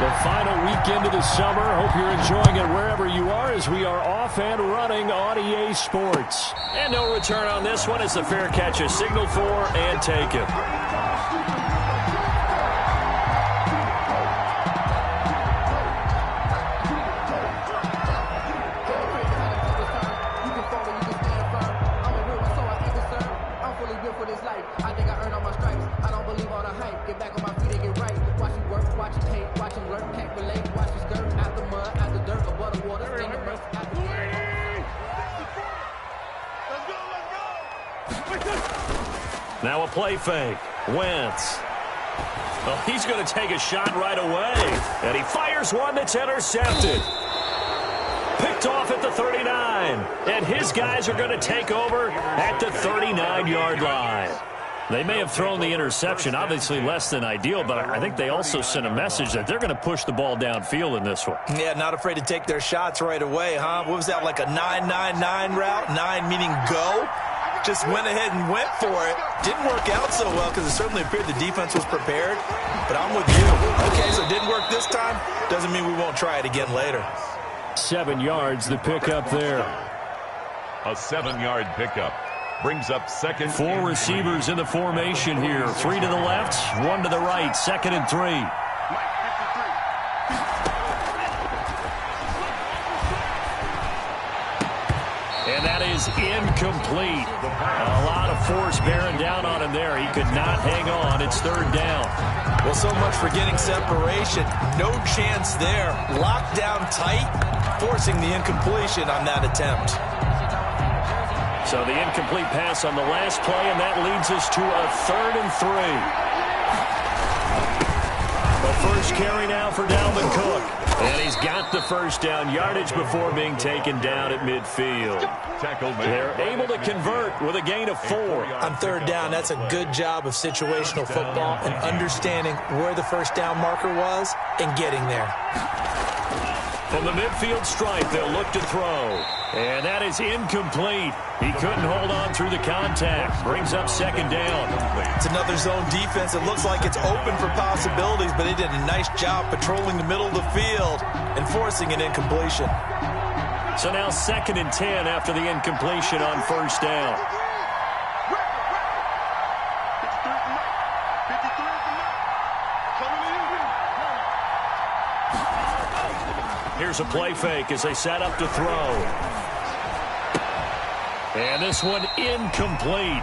The final weekend of the summer. Hope you're enjoying it wherever you are as we are off and running on EA Sports. And no return on this one as the fair catch is signaled for and taken. Now a play fake. Wentz. Oh, he's going to take a shot right away. And he fires one that's intercepted. Picked off at the 39. And his guys are going to take over at the 39-yard line. They may have thrown the interception, obviously less than ideal, but I think they also sent a message that they're going to push the ball downfield in this one. Yeah, not afraid to take their shots right away, huh? What was that, like a 9-9-9 route? 9 meaning go? Just went ahead and went for it. Didn't work out so well because it certainly appeared the defense was prepared. But I'm with you. Okay, so it didn't work this time. Doesn't mean we won't try it again later. 7 yards, the pickup there. A 7-yard pickup. Brings up second. 4 receivers in the formation here. 3 to the left, 1 to the right. 2nd and 3. And that is incomplete. A lot of force bearing down on him there. He could not hang on. It's 3rd down. Well, so much for getting separation. No chance there. Locked down tight, forcing the incompletion on that attempt. So the incomplete pass on the last play, and that leads us to a 3rd and 3. The first carry now for Dalvin Cook. And he's got the first down yardage before being taken down at midfield. They're able to convert with a gain of 4. On 3rd down, that's a good job of situational football and understanding where the first down marker was and getting there. From the midfield stripe, they'll look to throw. And that is incomplete. He couldn't hold on through the contact. Brings up 2nd down. It's another zone defense. It looks like it's open for possibilities, but they did a nice job patrolling the middle of the field and forcing an incompletion. So now 2nd and 10 after the incompletion on 1st down. Here's a play fake as they set up to throw. And this one incomplete.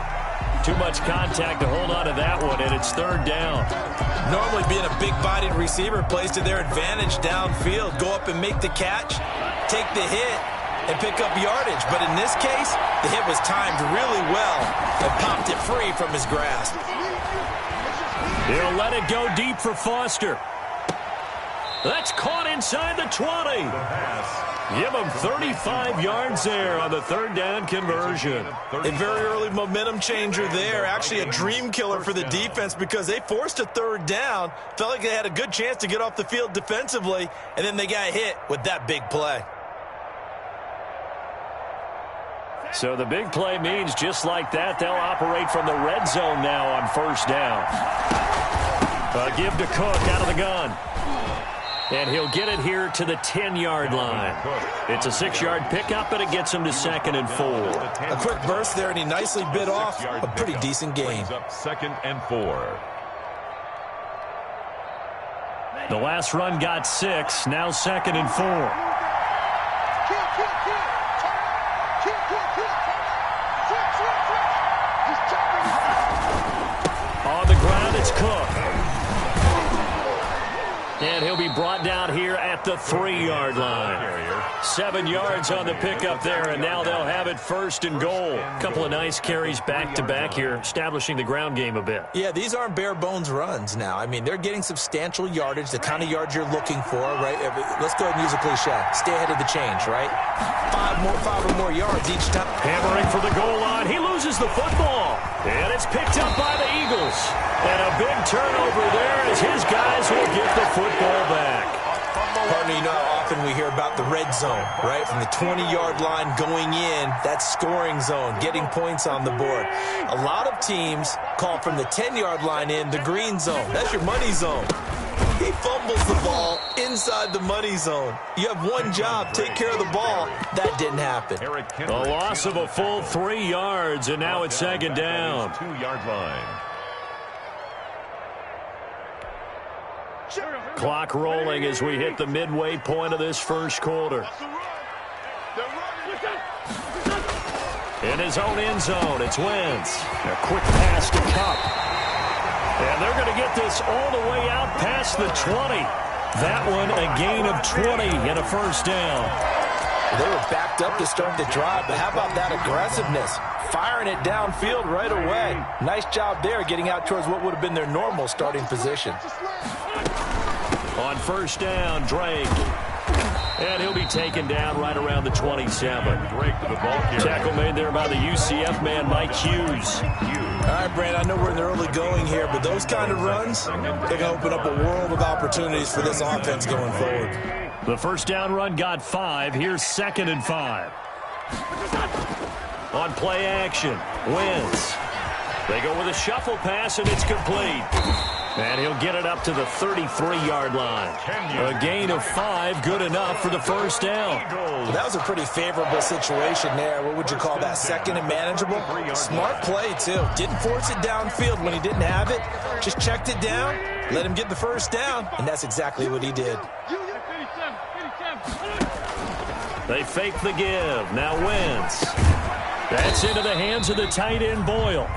Too much contact to hold on to that one, and it's 3rd down. Normally being a big-bodied receiver plays to their advantage downfield. Go up and make the catch, take the hit, and pick up yardage. But in this case, the hit was timed really well and popped it free from his grasp. He'll let it go deep for Foster. That's caught inside the 20. Give him 35 yards there on the 3rd down conversion. A very early momentum changer there. Actually a dream killer for the defense because they forced a 3rd down. Felt like they had a good chance to get off the field defensively, and then they got hit with that big play. So the big play means just like that, they'll operate from the red zone now on 1st down. Give to Cook out of the gun. And he'll get it here to the 10-yard line. It's a 6-yard pickup, but it gets him to 2nd and 4. A quick burst there, and he nicely bit off a pretty decent gain. 2nd and 4. The last run got 6, now 2nd and 4. On the ground, it's Cook. And he'll be brought down here at the 3-yard line. 7 yards on the pickup there, and now they'll have it 1st and goal. A couple of nice carries back-to-back here, establishing the ground game a bit. Yeah, these aren't bare-bones runs now. I mean, they're getting substantial yardage, the kind of yards you're looking for, right? Let's go ahead and use a cliche. Stay ahead of the change, right? 5 or more yards each time. Hammering for the goal line. He loses the football. And it's picked up by the Eagles. And a big turnover there as his guys will get the football back. Partner, you know how often we hear about the red zone, right? From the 20-yard line going in, that scoring zone, getting points on the board. A lot of teams call from the 10-yard line in the green zone. That's your money zone. He fumbles the ball inside the money zone. You have one job, take care of the ball. That didn't happen. A loss of a full 3 yards, and now it's second down. 2-yard line. Clock rolling as we hit the midway point of this first quarter. In his own end zone, it's Wentz. A quick pass to Cup. And they're going to get this all the way out past the 20. That one a gain of 20 and a first down. They were backed up to start the drive, but how about that aggressiveness? Firing it downfield right away. Nice job there getting out towards what would have been their normal starting position. On first down, Drake. And he'll be taken down right around the 27. Drake to the ball carrier. Tackle made there by the UCF man, Mike Hughes. All right, Brand, I know we're in the early going here, but those kind of runs, they're going to open up a world of opportunities for this offense going forward. The first down run got 5. Here's 2nd and 5. On play action, Wentz. They go with a shuffle pass, and it's complete. And he'll get it up to the 33-yard line. A gain of 5, good enough for the first down. Well, that was a pretty favorable situation there. What would you call that, second and manageable? Smart play, too. Didn't force it downfield when he didn't have it. Just checked it down, let him get the first down, and that's exactly what he did. They fake the give. Now Wentz. That's into the hands of the tight end, Boyle.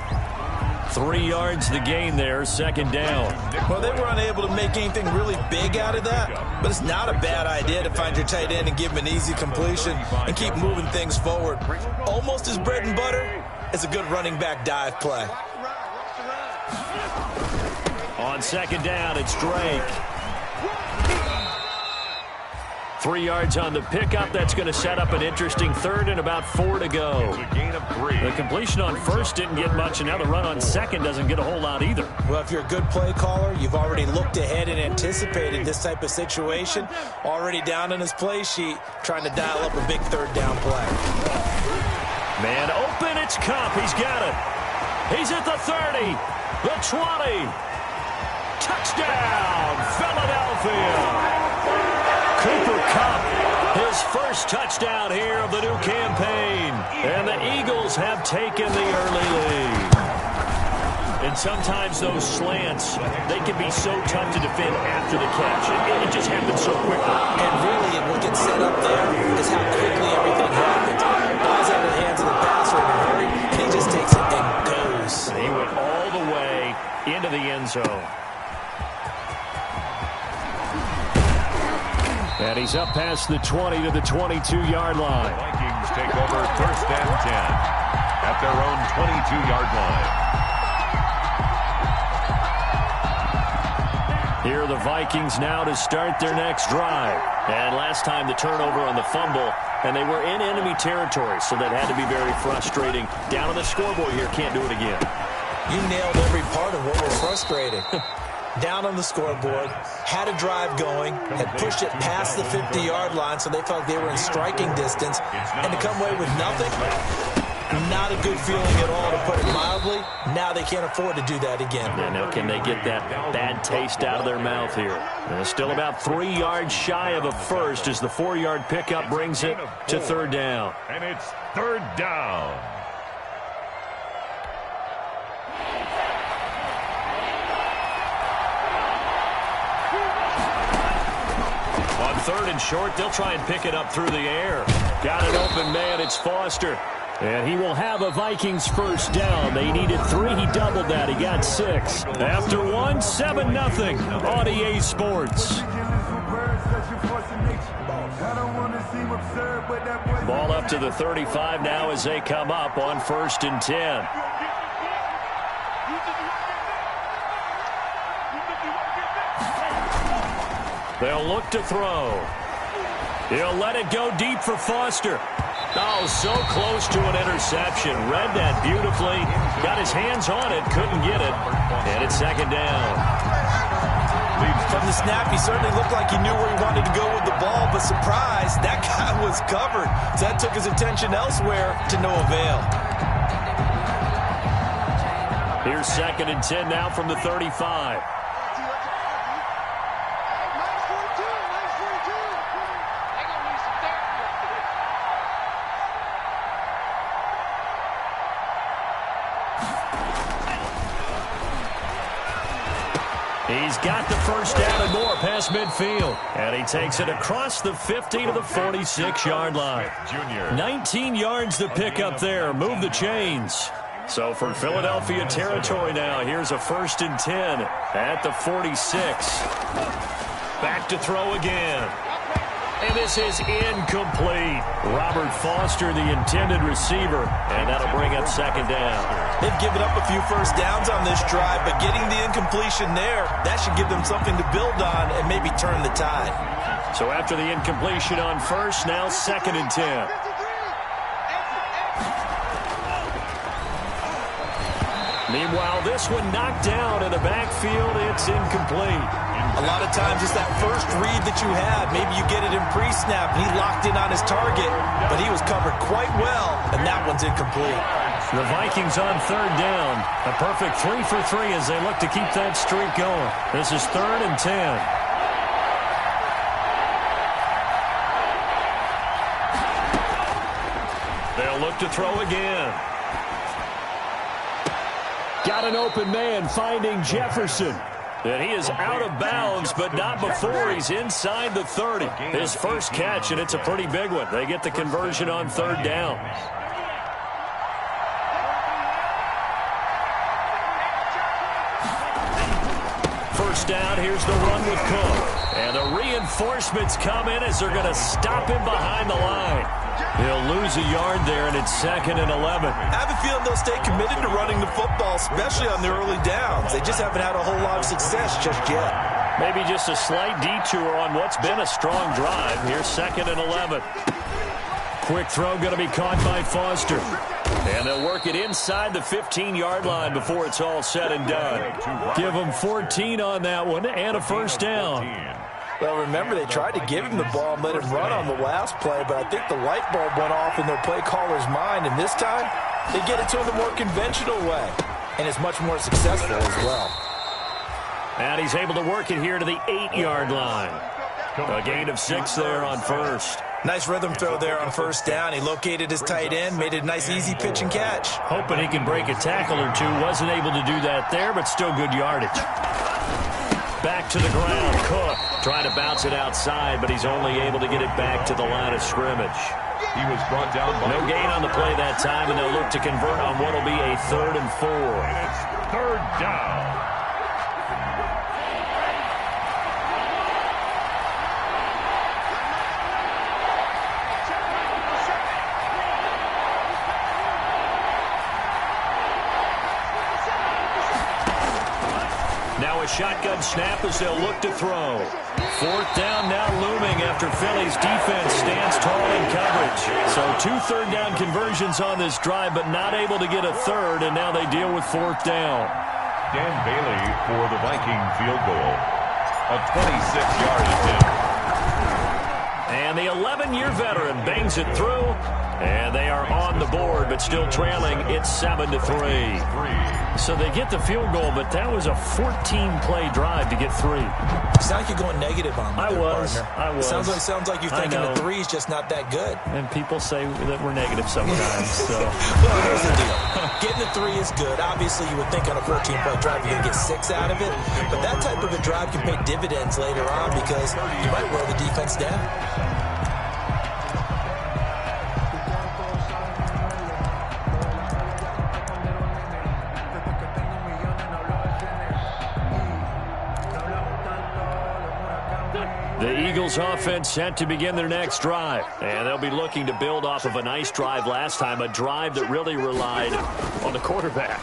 3 yards the gain there, second down. Well, they were unable to make anything really big out of that, but it's not a bad idea to find your tight end and give him an easy completion and keep moving things forward. Almost as bread and butter as a good running back dive play. On second down, it's Drake. 3 yards on the pickup. That's going to set up an interesting third and about 4 to go. It's a gain of 3. The completion on first didn't get much, and now the run on second doesn't get a whole lot either. Well, if you're a good play caller, you've already looked ahead and anticipated this type of situation. Already down on his play sheet, trying to dial up a big third down play. Man open, it's Cup. He's got it. He's at the 30, the 20. Touchdown, Philadelphia. Cooper Kupp, his first touchdown here of the new campaign. And the Eagles have taken the early lead. And sometimes those slants, they can be so tough to defend after the catch. It just happens so quickly. And really, what gets set up there is how quickly everything happens. Ball's out of the hands of the passer in a hurry, and he just takes it and goes. And he went all the way into the end zone. And he's up past the 20 to the 22-yard line. Vikings take over first and 10 at their own 22-yard line. Here are the Vikings now to start their next drive. And last time the turnover on the fumble, and they were in enemy territory, so that had to be very frustrating. Down on the scoreboard here, can't do it again. You nailed every part of what was frustrating. Down on the scoreboard, had a drive going, had pushed it past the 50-yard line, so they felt like they were in striking distance, and to come away with nothing, not a good feeling at all, to put it mildly. Now they can't afford to do that again. Yeah, now can they get that bad taste out of their mouth here? And still about 3 yards shy of a first as the 4-yard pickup brings it to third down. And it's third down. On third and short, they'll try and pick it up through the air. Got an open man, it's Foster. And he will have a Vikings first down. They needed 3, he doubled that, he got 6. After 1, 7-0 on EA Sports. Ball up to the 35 now as they come up on first and 10. They'll look to throw. He'll let it go deep for Foster. Oh, so close to an interception. Read that beautifully. Got his hands on it. Couldn't get it. And it's second down. From the snap, he certainly looked like he knew where he wanted to go with the ball, but surprise, that guy was covered. So that took his attention elsewhere to no avail. Here's second and 10 now from the 35. He's got the first down and more past midfield. And he takes it across the 50 to the 46-yard line. 19 yards to pick up there. Move the chains. So from Philadelphia territory now, here's a 1st and 10 at the 46. Back to throw again. And this is incomplete. Robert Foster, the intended receiver, and that'll bring up 2nd down. They've given up a few first downs on this drive, but getting the incompletion there, that should give them something to build on and maybe turn the tide. So after the incompletion on first, now 2nd and 10. Meanwhile, this one knocked down in the backfield. It's incomplete. A lot of times it's that first read that you have. Maybe you get it in pre-snap, and he locked in on his target, but he was covered quite well, and that one's incomplete. The Vikings on 3rd down. A perfect 3 for 3 as they look to keep that streak going. This is 3rd and 10. They'll look to throw again. Got an open man finding Jefferson. And he is out of bounds, but not before he's inside the 30. His first catch, and it's a pretty big one. They get the conversion on 3rd down. First down, here's the run with Cook. And the reinforcements come in as they're going to stop him behind the line. He'll lose a yard there, and it's 2nd and 11. I have a feeling they'll stay committed to running the football, especially on the early downs. They just haven't had a whole lot of success just yet. Maybe just a slight detour on what's been a strong drive. Here's 2nd and 11. Quick throw going to be caught by Foster. And they'll work it inside the 15-yard line before it's all said and done. Give them 14 on that one and a first down. Well, remember, they tried to give him the ball and let him run on the last play, but I think the light bulb went off in their play caller's mind, and this time they get it to him the more conventional way, and it's much more successful as well. And he's able to work it here to the 8-yard line. A gain of 6 there on first. Nice rhythm throw there on first down. He located his tight end, made it a nice easy pitch and catch. Hoping he can break a tackle or two. Wasn't able to do that there, but still good yardage. Back to the ground. Cook trying to bounce it outside, but he's only able to get it back to the line of scrimmage. He was brought down by no gain on the play that time, and they'll look to convert on what will be a 3rd and 4. And it's 3rd down. Now a shotgun snap as they'll look to throw. 4th down now looming after Philly's defense stands tall in coverage. So 2 third-down conversions on this drive, but not able to get a third, and now they deal with 4th down. Dan Bailey for the Viking field goal. A 26-yard attempt. And the 11-year veteran bangs it through, and they are on the board, but still trailing. It's 7-3. So they get the field goal, but that was a 14-play drive to get 3. It's not like you're going negative on me. I was. Sounds like you're thinking the 3 is just not that good. And people say that we're negative sometimes. So. Well, here's the deal. Getting the 3 is good. Obviously, you would think on a 14-play drive you're going to get 6 out of it. But that type of a drive can pay dividends later on because you might wear the defense down. The Eagles offense set to begin their next drive. And they'll be looking to build off of a nice drive last time, a drive that really relied on the quarterback.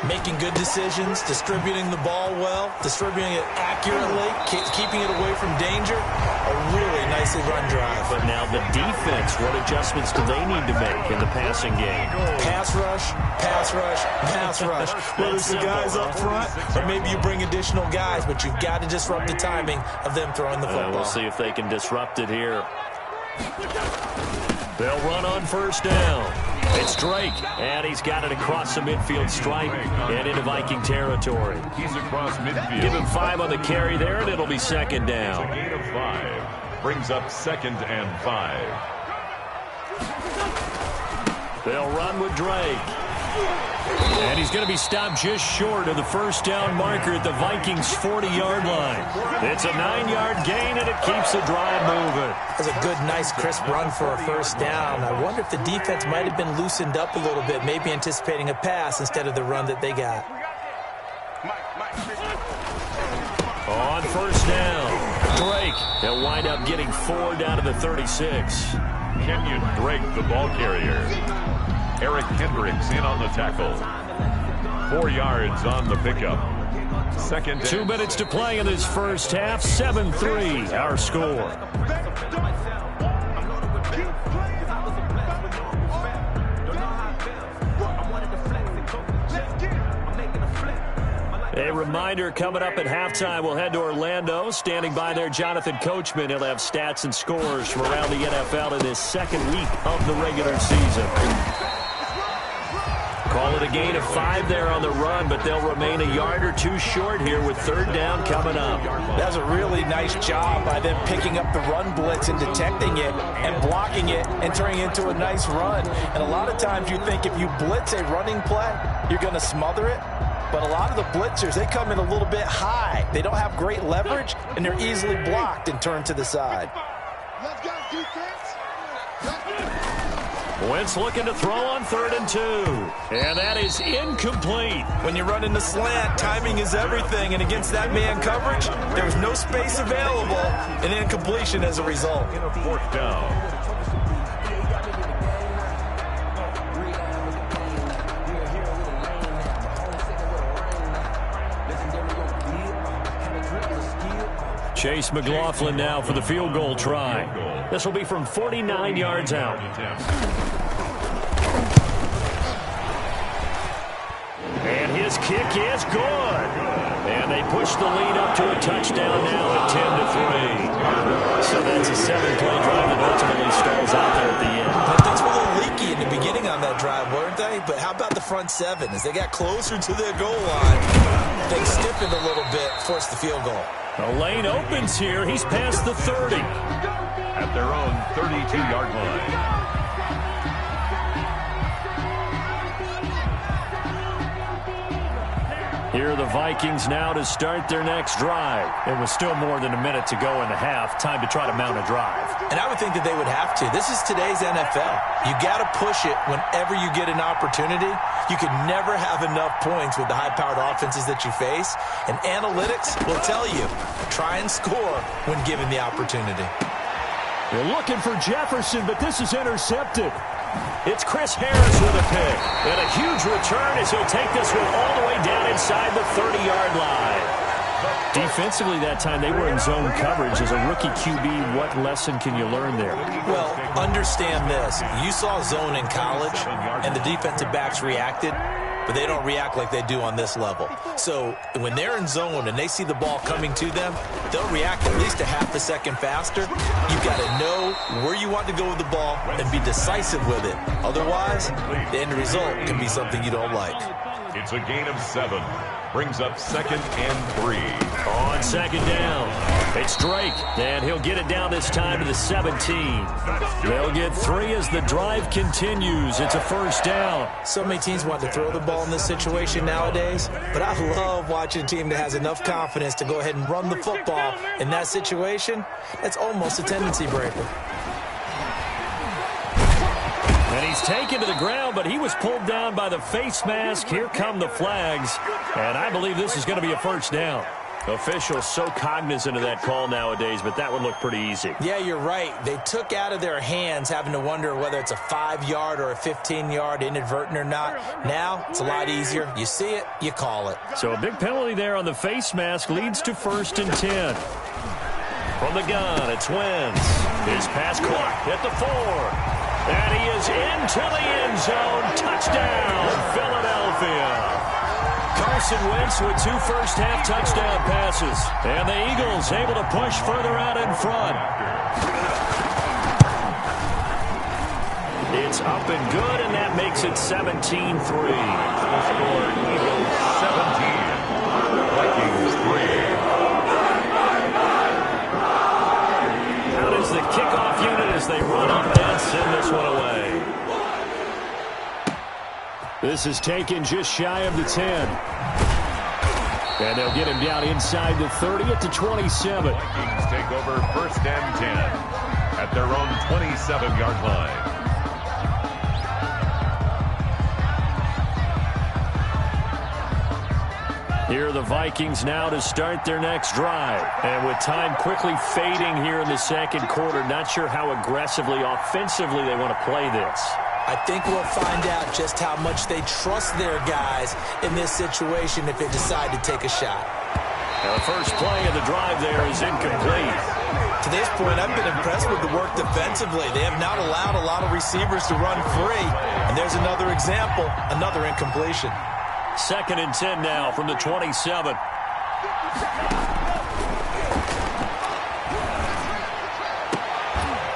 Making good decisions, distributing the ball well, distributing it accurately, keeping it away from danger. A really nicely run drive. But now the defense, what adjustments do they need to make in the passing game? Pass rush, pass rush, pass rush. Whether it's the guys up front or maybe you bring additional guys, but you've got to disrupt the timing of them throwing the football. We'll see if they can disrupt it here. They'll run on first down. It's Drake, and he's got it across the midfield stripe and into Viking territory. He's across midfield. Give him 5 on the carry there, and it'll be 2nd down. A gain of 5 brings up 2nd and 5. They'll run with Drake. And he's going to be stopped just short of the first down marker at the Vikings' 40-yard line. It's a 9-yard gain, and it keeps the drive moving. That's a good, nice, crisp run for a first down. I wonder if the defense might have been loosened up a little bit, maybe anticipating a pass instead of the run that they got. On first down, Drake. He'll wind up getting 4 down to the 36. Kenyon Drake, the ball carrier. Eric Hendricks in on the tackle. 4 yards on the pickup. Second. 2 minutes to play in this first half. 7-3, our score. A reminder, coming up at halftime, we'll head to Orlando. Standing by there, Jonathan Coachman. He'll have stats and scores from around the NFL in this second week of the regular season. Call it a gain of 5 there on the run, but they'll remain a yard or 2 short here with third down coming up. That's a really nice job by them picking up the run blitz and detecting it and blocking it and turning it into a nice run. And a lot of times you think if you blitz a running play, you're going to smother it. But a lot of the blitzers, they come in a little bit high. They don't have great leverage, and they're easily blocked and turned to the side. Let's go, defense. Wentz looking to throw on 3rd and 2. And that is incomplete. When you run in the slant, timing is everything. And against that man coverage, there was no space available, and incompletion as a result. 4th down. Chase McLaughlin now for the field goal try. This will be from 49 yards out. And his kick is good. And they push the lead up to a touchdown now at 10-3. So that's a 7-play drive that ultimately stalls out there at the end. But things were a little leaky in the beginning on that drive, weren't they? But how about the front 7? As they got closer to their goal line, they stiffened a little bit, forced the field goal. The lane opens here. He's past the 30. At their own 32-yard line. Here are the Vikings now to start their next drive. It was still more than a minute to go in the half. Time to try to mount a drive. And I would think that they would have to. This is today's NFL. You got to push it whenever you get an opportunity. You can never have enough points with the high-powered offenses that you face. And analytics will tell you, try and score when given the opportunity. They're looking for Jefferson, but this is intercepted. It's Chris Harris with a pick. And a huge return as he'll take this one all the way down inside the 30-yard line. Defensively that time, they were in zone coverage. As a rookie QB, what lesson can you learn there? Well, understand this. You saw zone in college, and the defensive backs reacted, but they don't react like they do on this level. So when they're in zone and they see the ball coming to them, they'll react at least a half a second faster. You've got to know where you want to go with the ball and be decisive with it. Otherwise, the end result can be something you don't like. It's a gain of 7. Brings up 2nd and 3. On 2nd down, it's Drake, and he'll get it down this time to the 17. They'll get 3 as the drive continues. It's a first down. So many teams want to throw the ball in this situation nowadays, but I love watching a team that has enough confidence to go ahead and run the football in that situation. That's almost a tendency breaker. And he's taken to the ground, but he was pulled down by the face mask. Here come the flags, and I believe this is going to be a first down. Officials so cognizant of that call nowadays, but that would look pretty easy. Yeah, you're right. They took out of their hands having to wonder whether it's a 5-yard or a 15-yard inadvertent or not. Now, it's a lot easier. You see it, you call it. So a big penalty there on the face mask leads to 1st and 10. From the gun, it's Wentz. His pass caught at the 4. And he is into the end zone. Touchdown, Philadelphia. Carson Wentz with 2 first-half touchdown passes. And the Eagles able to push further out in front. It's up and good, and that makes it 17-3. The score, Eagles 17. Vikings 3. How does the kickoff unit as they run up and send this one away? This is taken just shy of the 10. And they'll get him down inside the 30 at the 27. Vikings take over 1st and 10 at their own 27-yard line. Here are the Vikings now to start their next drive. And with time quickly fading here in the second quarter, not sure how aggressively, offensively they want to play this. I think we'll find out just how much they trust their guys in this situation if they decide to take a shot. Now the first play of the drive there is incomplete. To this point, I've been impressed with the work defensively. They have not allowed a lot of receivers to run free. And there's another example, another incompletion. 2nd and 10 now from the 27.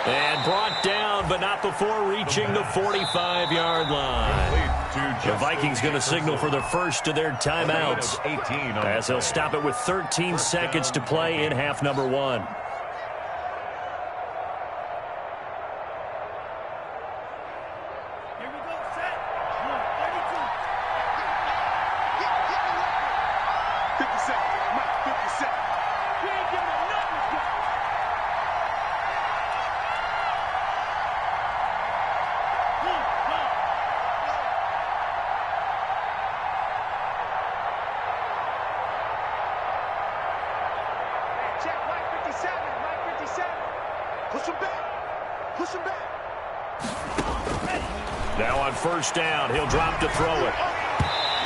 And brought down, but not before reaching the 45-yard line. The Vikings going to signal for the first of their timeouts, as they'll stop it with 13 seconds to play in half number 1. Now on 1st down, he'll drop to throw it.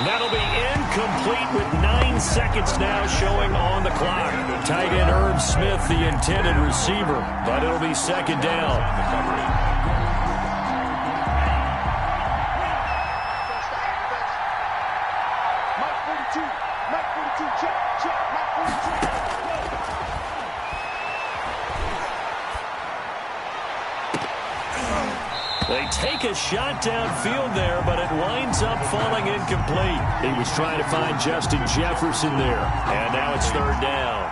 That'll be incomplete with 9 seconds now showing on the clock. Tight end Herb Smith, the intended receiver, but it'll be 2nd down. They take a shot downfield there, but it winds up falling incomplete. He was trying to find Justin Jefferson there, and now it's 3rd down.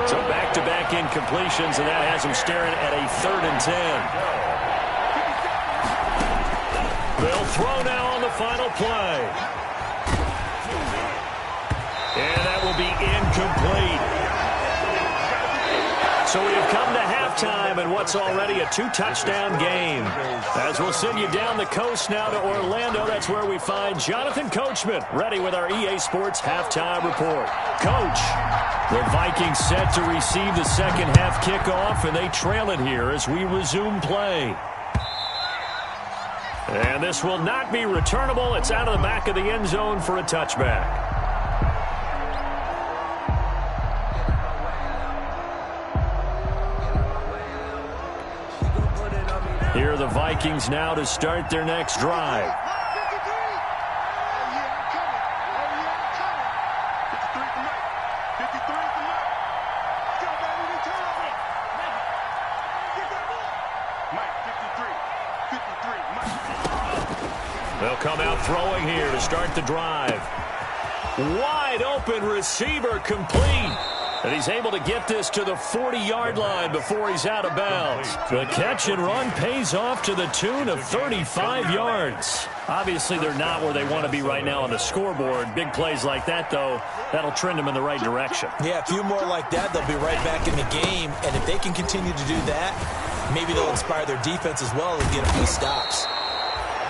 So back-to-back incompletions, and that has him staring at a 3rd and 10. They'll throw now on the final play. And that will be incomplete. So we have come to halftime in what's already a 2-touchdown game. As we'll send you down the coast now to Orlando, that's where we find Jonathan Coachman, ready with our EA Sports halftime report. Coach, the Vikings set to receive the second half kickoff, and they trail it here as we resume play. And this will not be returnable. It's out of the back of the end zone for a touchback. Here are the Vikings now to start their next drive. They'll come out throwing here to start the drive. Wide open receiver complete. And he's able to get this to the 40-yard line before he's out of bounds. The catch and run pays off to the tune of 35 yards. Obviously, they're not where they want to be right now on the scoreboard. Big plays like that, though, that'll trend them in the right direction. Yeah, a few more like that, they'll be right back in the game. And if they can continue to do that, maybe they'll inspire their defense as well and get a few stops.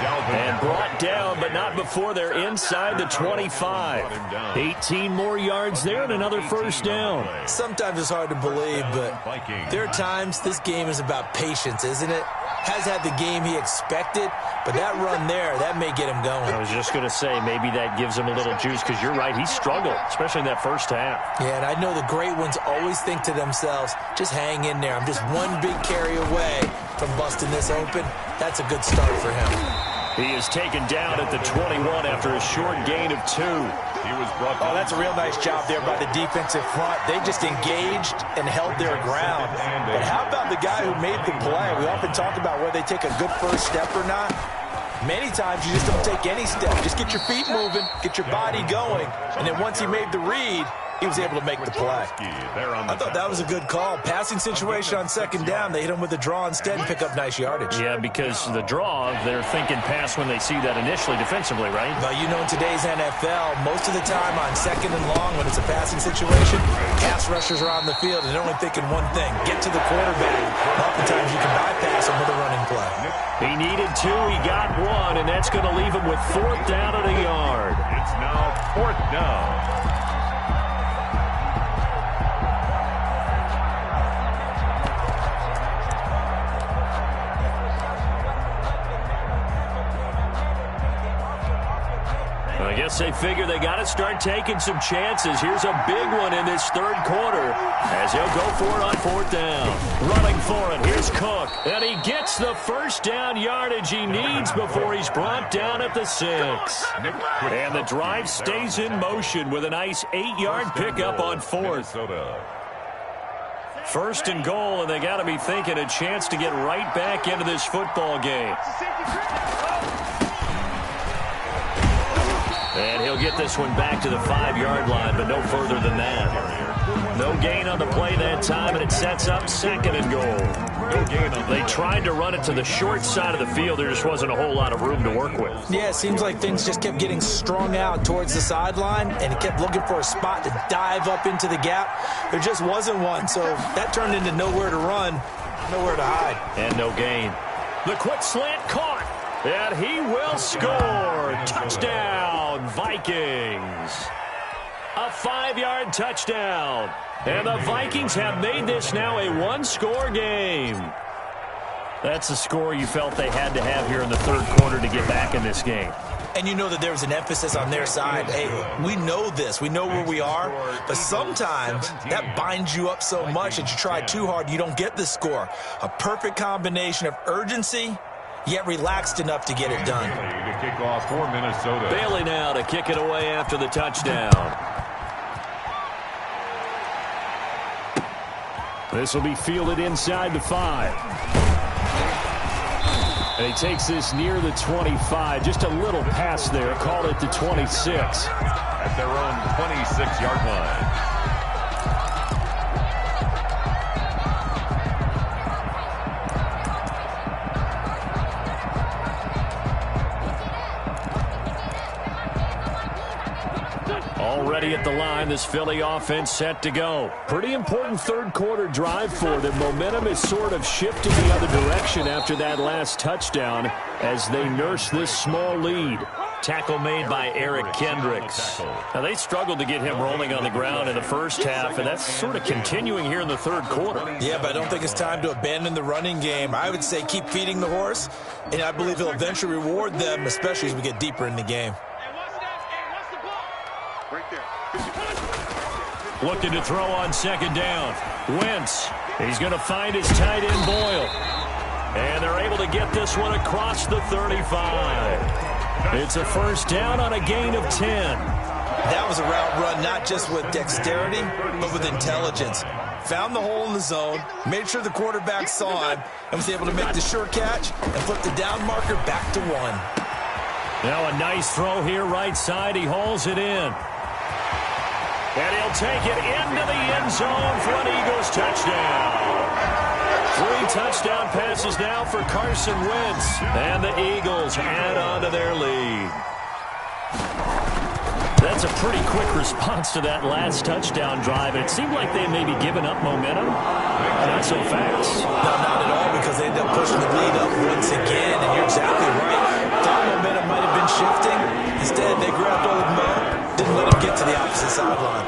And brought down, but not before they're inside the 25. 18 more yards there and another first down. Sometimes it's hard to believe, but there are times this game is about patience, isn't it? Has had the game he expected, but that run there, that may get him going. I was just going to say, maybe that gives him a little juice, because you're right, he struggled, especially in that first half. Yeah, and I know the great ones always think to themselves, just hang in there. I'm just one big carry away from busting this open. That's a good start for him. He is taken down at the 21 after a short gain of 2. He was brought down. Oh, that's a real nice job there by the defensive front. They just engaged and held their ground. But how about the guy who made the play? We often talk about whether they take a good first step or not. Many times you just don't take any step. Just get your feet moving, get your body going, and then once he made the read, he was able to make the play. I thought that was a good call. Passing situation on second down, they hit him with a draw instead and pick up nice yardage. Yeah, because the draw, they're thinking pass when they see that initially defensively, right? But you know, in today's NFL, most of the time on second and long when it's a passing situation, pass rushers are on the field and they're only thinking one thing, get to the quarterback. Oftentimes you can bypass him with a running play. He needed 2, he got 1, and that's going to leave him with 4th down and a yard. It's now 4th down. I guess they figure they got to start taking some chances. Here's a big one in this third quarter as he'll go for it on 4th down. Running for it, here's Cook. And he gets the first down yardage he needs before he's brought down at the 6. And the drive stays in motion with a nice 8-yard pickup on 4th. 1st and goal, and they got to be thinking a chance to get right back into this football game. And he'll get this one back to the 5-yard line, but no further than that. No gain on the play that time, and it sets up 2nd and goal. They tried to run it to the short side of the field. There just wasn't a whole lot of room to work with. Yeah, it seems like things just kept getting strung out towards the sideline, and he kept looking for a spot to dive up into the gap. There just wasn't one, so that turned into nowhere to run, nowhere to hide. And no gain. The quick slant caught, and he will score. Touchdown, Vikings. A 5-yard touchdown. And the Vikings have made this now a 1-score game. That's the score you felt they had to have here in the third quarter to get back in this game. And you know that there was an emphasis on their side. Hey, we know this. We know where we are. But sometimes that binds you up so much that you try too hard, you don't get the score. A perfect combination of urgency, yet relaxed enough to get it done. Kick off for Minnesota. Bailey now to kick it away after the touchdown. This will be fielded inside the 5. And he takes this near the 25. Just a little pass there. Call it the 26. At their own 26-yard line. Already at the line, this Philly offense set to go. Pretty important third quarter drive for them. Momentum is sort of shifting the other direction after that last touchdown as they nurse this small lead. Tackle made by Eric Kendricks. Now, they struggled to get him rolling on the ground in the first half, and that's sort of continuing here in the third quarter. Yeah, but I don't think it's time to abandon the running game. I would say keep feeding the horse, and I believe he'll eventually reward them, especially as we get deeper in the game. Looking to throw on second down. Wentz. He's going to find his tight end Boyle. And they're able to get this one across the 35. It's a first down on a gain of 10. That was a route run not just with dexterity, but with intelligence. Found the hole in the zone, made sure the quarterback saw him, and was able to make the sure catch and flip the down marker back to 1. Now a nice throw here right side. He hauls it in. And he'll take it into the end zone for an Eagles touchdown. 3 touchdown passes now for Carson Wentz. And the Eagles add on to their lead. That's a pretty quick response to that last touchdown drive. And it seemed like they may be giving up momentum. Not so fast. No, not at all, because they end up pushing the lead up once again. And you're exactly right. Thought momentum might have been shifting. Instead, they grabbed old Mo. Didn't let him get to the opposite sideline.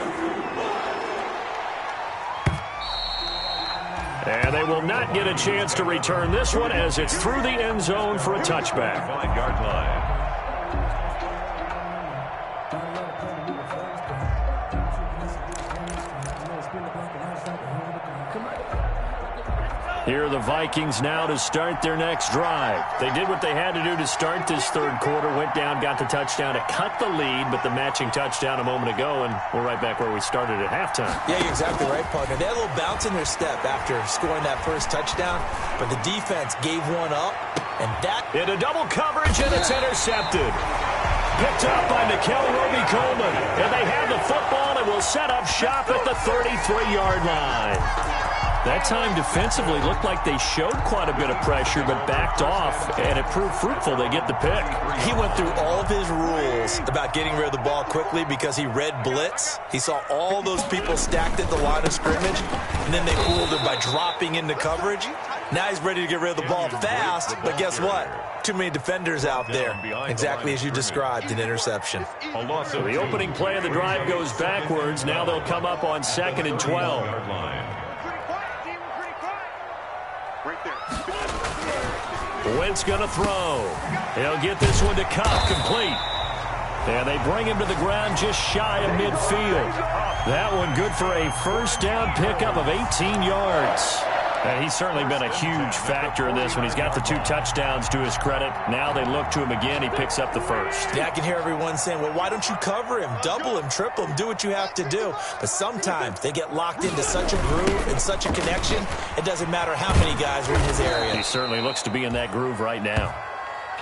And they will not get a chance to return this one as it's through the end zone for a touchback. 5-yard line. Here are the Vikings now to start their next drive. They did what they had to do to start this third quarter, went down, got the touchdown to cut the lead, but the matching touchdown a moment ago, and we're right back where we started at halftime. Yeah, you're exactly right, partner. They had a little bounce in their step after scoring that first touchdown, but the defense gave one up, and that... Into double coverage, and it's intercepted. Picked up by Nickel Roby-Coleman. And they have the football and will set up shop at the 33-yard line. That time defensively looked like they showed quite a bit of pressure but backed off, and it proved fruitful. They get the pick. He went through all of his rules about getting rid of the ball quickly because he read blitz. He saw all those people stacked at the line of scrimmage, and then they fooled him by dropping into coverage. Now he's ready to get rid of the ball fast, but guess what? Too many defenders out there. Exactly as you described, an interception. So the opening play of the drive goes backwards. Now they'll come up on 2nd and 12. Wentz going to throw. He'll get this one to Cup, complete. And they bring him to the ground just shy of midfield. That one good for a first down pickup of 18 yards. And he's certainly been a huge factor in this one. He's got the 2 touchdowns to his credit. Now they look to him again. He picks up the first. Yeah, I can hear everyone saying, well, why don't you cover him? Double him, triple him, do what you have to do. But sometimes they get locked into such a groove and such a connection, it doesn't matter how many guys are in his area. He certainly looks to be in that groove right now.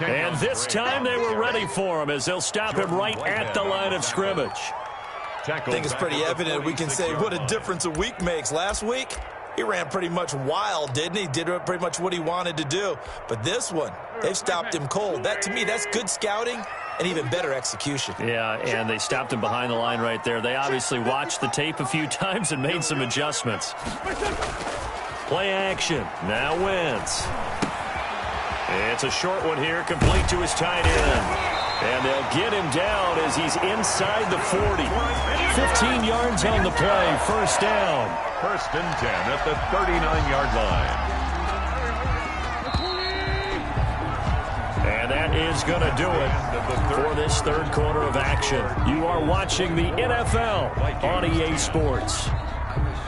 And this time they were ready for him as they'll stop him right at the line of scrimmage. I think it's pretty evident we can say what a difference a week makes. Last week, he ran pretty much wild, didn't he? Did pretty much what he wanted to do. But this one, they've stopped him cold. That, to me, that's good scouting and even better execution. Yeah, and they stopped him behind the line right there. They obviously watched the tape a few times and made some adjustments. Play action. Now Wentz. It's a short one here, complete to his tight end. And they'll get him down as he's inside the 40. 15 yards on the play, first down. 1st and 10 at the 39-yard line. And that is going to do it for this third quarter of action. You are watching the NFL on EA Sports.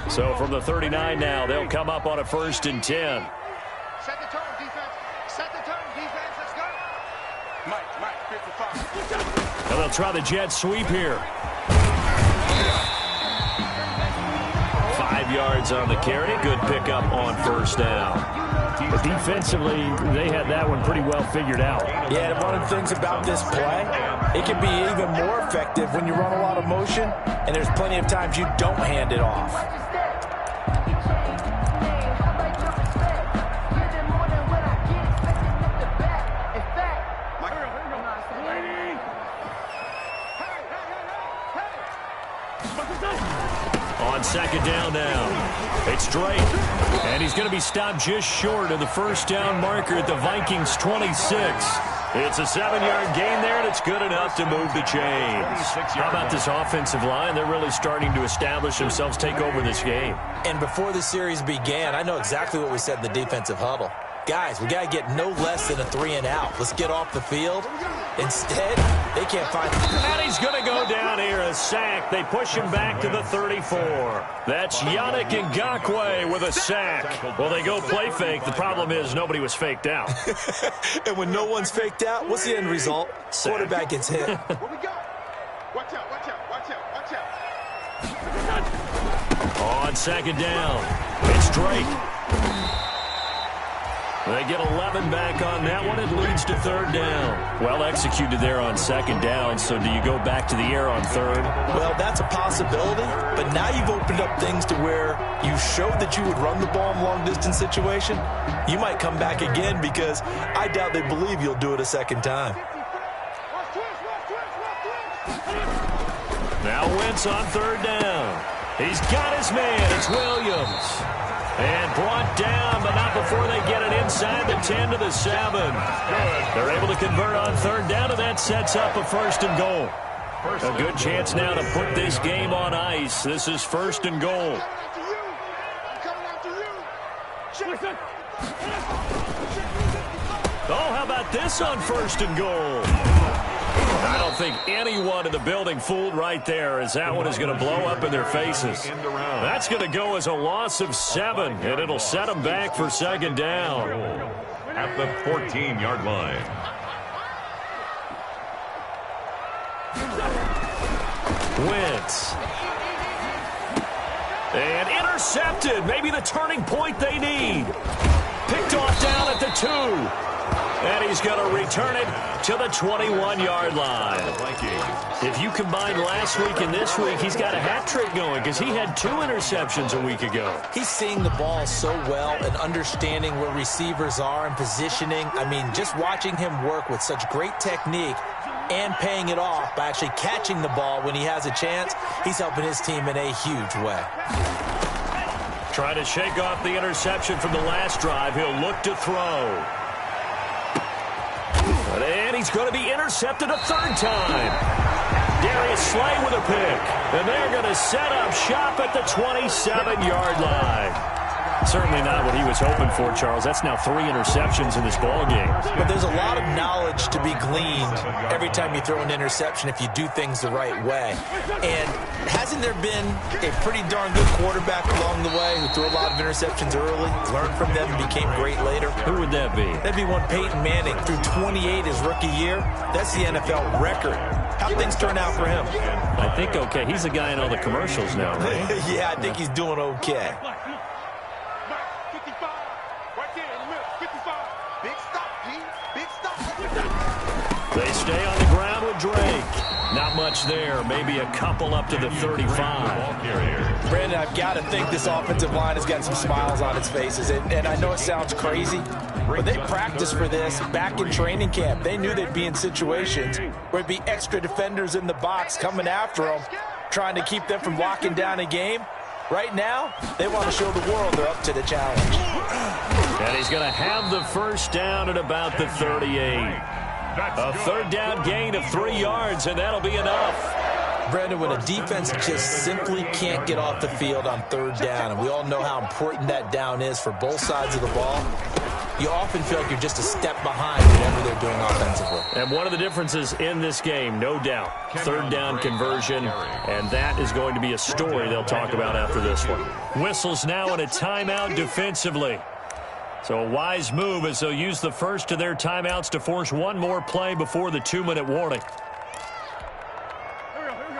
So from the 39 now, they'll come up on a 1st and 10. Set the tone, defense. Set the tone, defense. Let's go. Mike, 55. And they'll try the jet sweep here. 5 yards on the carry. Good pickup on first down. But defensively, they had that one pretty well figured out. Yeah, and one of the things about this play, it can be even more effective when you run a lot of motion, and there's plenty of times you don't hand it off. On 2nd down now, it's Drake, and he's going to be stopped just short of the first down marker at the Vikings 26. It's a 7-yard gain there, and it's good enough to move the chains. How about this offensive line? They're really starting to establish themselves, take over this game. And before the series began, I know exactly what we said in the defensive huddle. Guys, we got to get no less than a 3-and-out. Let's get off the field. Instead, they can't find him. And he's going to go down here, a sack. They push him back to the 34. That's Yannick Ngakoue with a sack. Well, they go play fake. The problem is nobody was faked out. And when no one's faked out, what's the end result? Sack. Quarterback gets hit. What we got? Watch out, watch out, watch out, watch out. On 2nd down, it's Drake. They get 11 back on that one. It leads to 3rd down. Well executed there on 2nd down, so do you go back to the air on 3rd? Well, that's a possibility, but now you've opened up things to where you showed that you would run the ball in long-distance situation. You might come back again because I doubt they believe you'll do it a second time. Now Wentz on 3rd down. He's got his man. It's Williams. And brought down, but not before they get it inside the 10 to the 7. They're able to convert on 3rd down, and that sets up a 1st and goal. A good chance now to put this game on ice. This is 1st and goal. Oh, how about this on 1st and goal? I don't think anyone in the building fooled right there, as that one is going to blow up in their faces. That's going to go as a loss of 7, and it'll set them back for 2nd down. At the 14-yard line. Wentz. And intercepted. Maybe the turning point they need. Picked off down at the 2. And he's going to return it to the 21-yard line. If you combine last week and this week, he's got a hat trick going because he had 2 interceptions a week ago. He's seeing the ball so well and understanding where receivers are and positioning. I mean, just watching him work with such great technique and paying it off by actually catching the ball when he has a chance, he's helping his team in a huge way. Trying to shake off the interception from the last drive. He'll look to throw. And he's going to be intercepted a 3rd time. Darius Slay with a pick. And they're going to set up shop at the 27-yard line. Certainly not what he was hoping for, Charles. That's now 3 interceptions in this ball game. But there's a lot of knowledge to be gleaned every time you throw an interception if you do things the right way. And hasn't there been a pretty darn good quarterback along the way who threw a lot of interceptions early, learned from them, and became great later? Who would that be? That'd be one Peyton Manning. Threw 28 his rookie year. That's the NFL record. How'd things turn out for him? I think okay. He's the guy in all the commercials now, right? Yeah, I think he's doing okay. They stay on the ground with Drake. Not much there. Maybe a couple up to the 35. Brandon, I've got to think this offensive line has got some smiles on its faces. And I know it sounds crazy, but they practiced for this back in training camp. They knew they'd be in situations where it'd be extra defenders in the box coming after them, trying to keep them from locking down a game. Right now, they want to show the world they're up to the challenge. And he's going to have the first down at about the 38. A 3rd down gain of 3 yards, and that'll be enough. Brandon, when a defense just simply can't get off the field on 3rd down, and we all know how important that down is for both sides of the ball, you often feel like you're just a step behind whatever they're doing offensively. And one of the differences in this game, no doubt, 3rd down conversion, and that is going to be a story they'll talk about after this one. Whistles now in a timeout defensively. So a wise move as they'll use the first of their timeouts to force one more play before the 2-minute warning.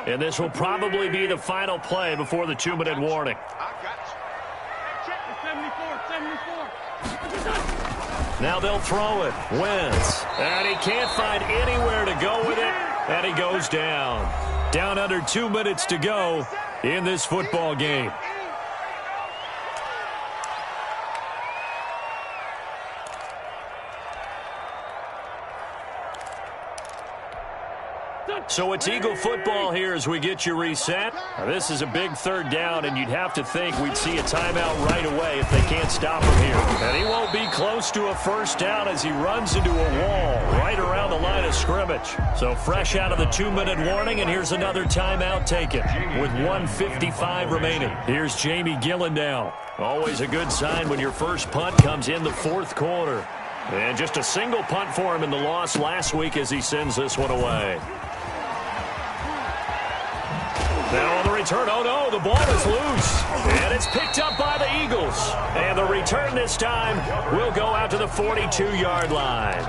And this will probably be the final play before the 2-minute warning. Now they'll throw it. Wentz. And he can't find anywhere to go with it. And he goes down. Down under 2 minutes to go in this football game. So it's Eagle football here as we get you reset. Now, this is a big 3rd down, and you'd have to think we'd see a timeout right away if they can't stop him here. And he won't be close to a 1st down as he runs into a wall right around the line of scrimmage. So fresh out of the 2-minute warning, and here's another timeout taken with 1:55 remaining. Here's Jamie Gillen now. Always a good sign when your first punt comes in the 4th quarter. And just a single punt for him in the loss last week as he sends this one away. Now on the return, oh no, the ball is loose. And it's picked up by the Eagles. And the return this time will go out to the 42-yard line.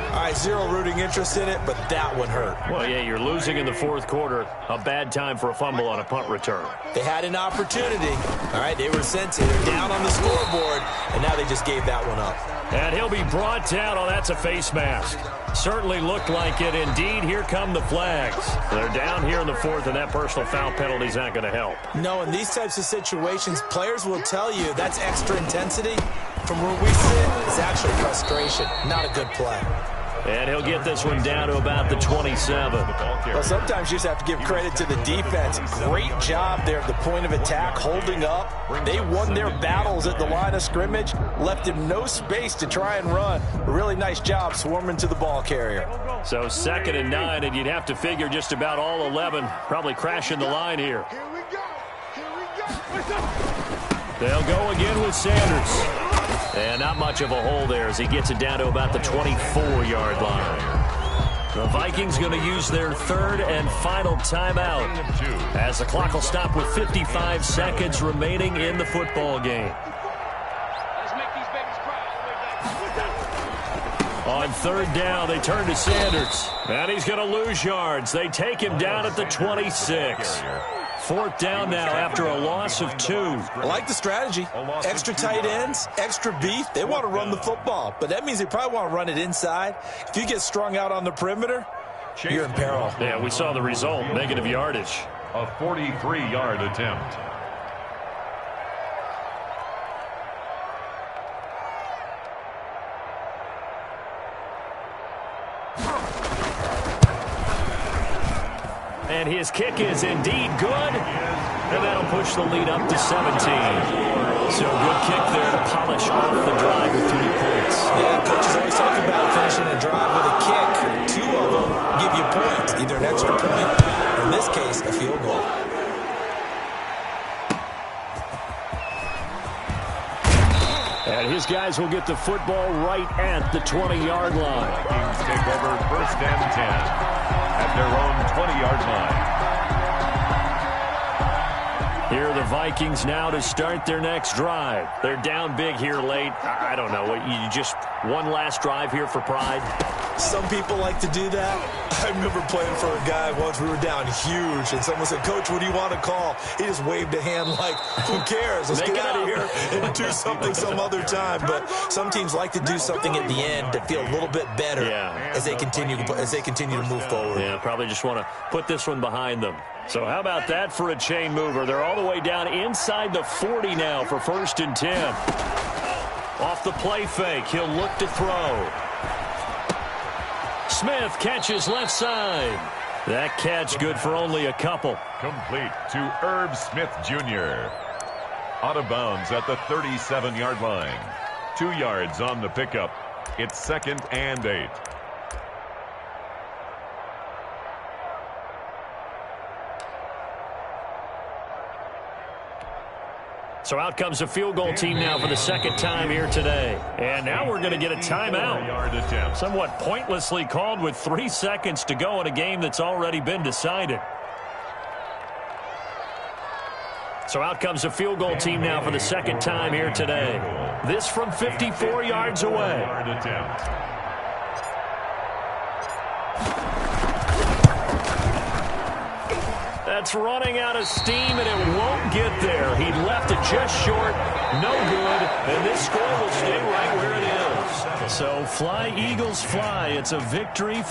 All right, zero rooting interest in it, but that one hurt. Well, yeah, you're losing in the 4th quarter. A bad time for a fumble on a punt return. They had an opportunity. All right, they were sensitive. They're down on the scoreboard, and now they just gave that one up. And he'll be brought down. Oh, that's a face mask. Certainly looked like it. Indeed, here come the flags. They're down here in the 4th, and that personal foul penalty is not going to help. No, in these types of situations, players will tell you that's extra intensity. From where we sit, it's actually frustration. Not a good play. And he'll get this one down to about the 27. Well, sometimes you just have to give credit to the defense. Great job there at the point of attack, holding up. They won their battles at the line of scrimmage, left him no space to try and run. A really nice job swarming to the ball carrier. So 2nd and 9, and you'd have to figure just about all 11 probably crashing the line here. They'll go again with Sanders. And not much of a hole there as he gets it down to about the 24-yard line. The Vikings going to use their 3rd and final timeout as the clock will stop with 55 seconds remaining in the football game. On 3rd down, they turn to Sanders. And he's going to lose yards. They take him down at the 26. 4th down now after a loss of 2. I like the strategy. Extra tight ends, extra beef. They want to run the football, but that means they probably want to run it inside. If you get strung out on the perimeter, you're in peril. Yeah, we saw the result, negative yardage. A 43-yard attempt. And his kick is indeed good. And that'll push the lead up to 17. So good kick there to polish off the drive with 3 points. Yeah, coaches always talk about finishing a drive with a kick. 2 of them give you points, either an extra point, or in this case, a field goal. And his guys will get the football right at the 20-yard line. Vikings take over 1st and 10 at their own 20-yard line. Here are the Vikings now to start their next drive. They're down big here late. I don't know. You just one last drive here for pride? Some people like to do that. I remember playing for a guy once. We were down huge, and someone said, "Coach, what do you want to call?" He just waved a hand like, "Who cares? Let's get out of here and do something some other time." But some teams like to do something at the end to feel a little bit better as they continue to move forward. Yeah, probably just want to put this one behind them. So how about that for a chain mover? They're all the way down inside the 40 now for 1st and 10. Off the play fake, he'll look to throw. Smith catches left side. That catch good for only a couple. Complete to Herb Smith Jr. Out of bounds at the 37-yard line. 2 yards on the pickup. It's 2nd and 8. So out comes a field goal team now for the 2nd time here today. And now we're going to get a timeout. Somewhat pointlessly called with 3 seconds to go in a game that's already been decided. So out comes a field goal team now for the 2nd time here today. This from 54 yards away. That's running out of steam, and it won't get there. He left it just short. No good. And this score will stay right where it is. So fly, Eagles, fly. It's a victory.